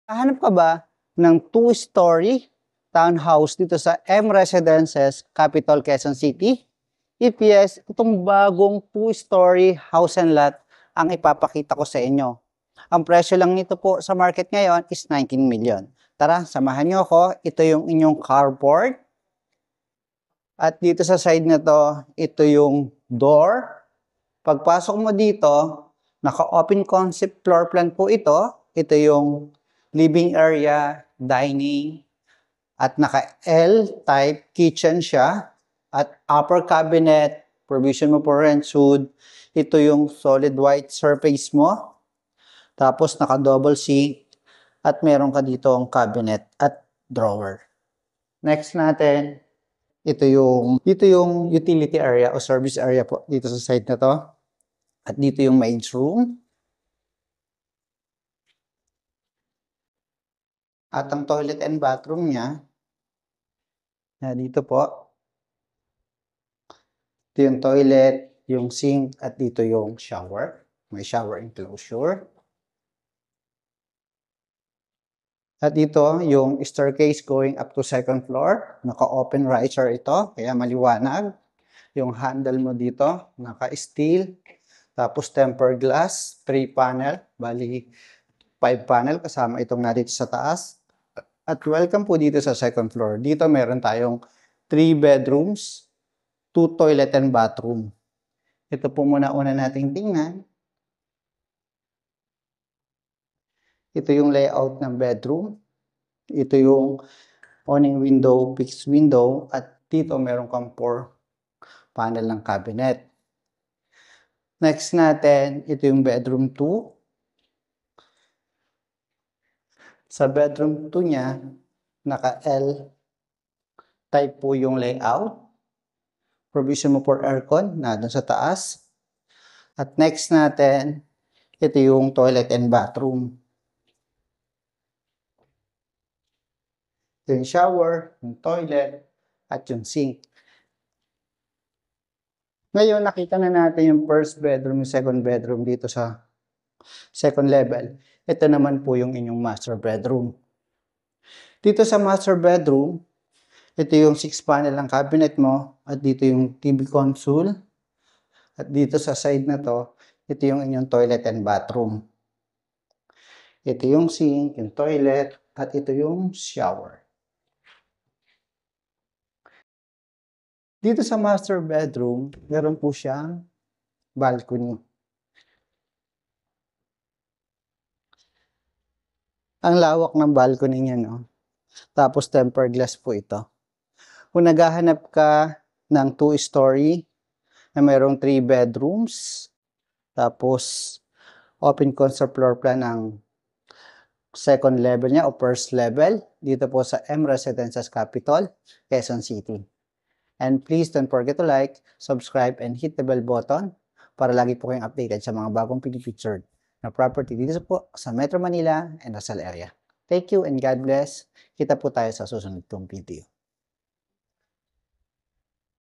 Hanap ka ba ng 2-story townhouse dito sa M Residences, Capital, Quezon City? If yes, itong bagong 2-story house and lot ang ipapakita ko sa inyo. Ang presyo lang nito po sa market ngayon is 19 million. Tara, samahan nyo ako. Ito yung inyong carport. At dito sa side na to, ito yung door. Pagpasok mo dito, naka-open concept floor plan po ito. Ito yung living area, dining, at naka-L-type kitchen siya. At upper cabinet, provision mo for rent food. Ito yung solid white surface mo. Tapos naka-double sink. At meron ka dito ang cabinet at drawer. Next natin, dito yung utility area o service area po dito sa side na to. At dito yung maid's room. At ang toilet and bathroom niya, dito po. Ito yung toilet, yung sink, at dito yung shower. May shower enclosure. At dito, yung staircase going up to second floor. Naka-open riser ito, kaya maliwanag. Yung handle mo dito, naka-steel. Tapos tempered glass, 3 panel, bali 5 panel kasama itong narito sa taas. At welcome po dito sa second floor. Dito meron tayong 3 bedrooms, 2 toilet and bathroom. Ito po muna una nating tingnan. Ito yung layout ng bedroom. Ito yung awning window, fixed window. At dito meron kang 4 panel ng cabinet. Next natin, ito yung bedroom 2. Sa bedroom 2 niya, naka-L type po yung layout. Provision mo for aircon na doon sa taas. At next natin, ito yung toilet and bathroom. Ito yung shower, yung toilet, at yung sink. Ngayon, nakita na natin yung first bedroom, yung second bedroom dito sa second level. Ito naman po yung inyong master bedroom. Dito sa master bedroom, ito yung 6 panel ng cabinet mo, at dito yung TV console. At dito sa side na to, ito yung inyong toilet and bathroom. Ito yung sink, yung toilet, at ito yung shower. Dito sa master bedroom, meron po siyang balcony. Ang lawak ng balcony niya, no? Tapos tempered glass po ito. Kung naghahanap ka ng 2-story na mayroong 3 bedrooms, tapos open concept floor plan ng second level niya o first level, dito po sa M Residences Capital, Quezon City. And please don't forget to like, subscribe, and hit the bell button para lagi po kayong updated sa mga bagong pinipictured na property dito po sa Metro Manila and Rizal area. Thank you and God bless. Kita po tayo sa susunod kong video.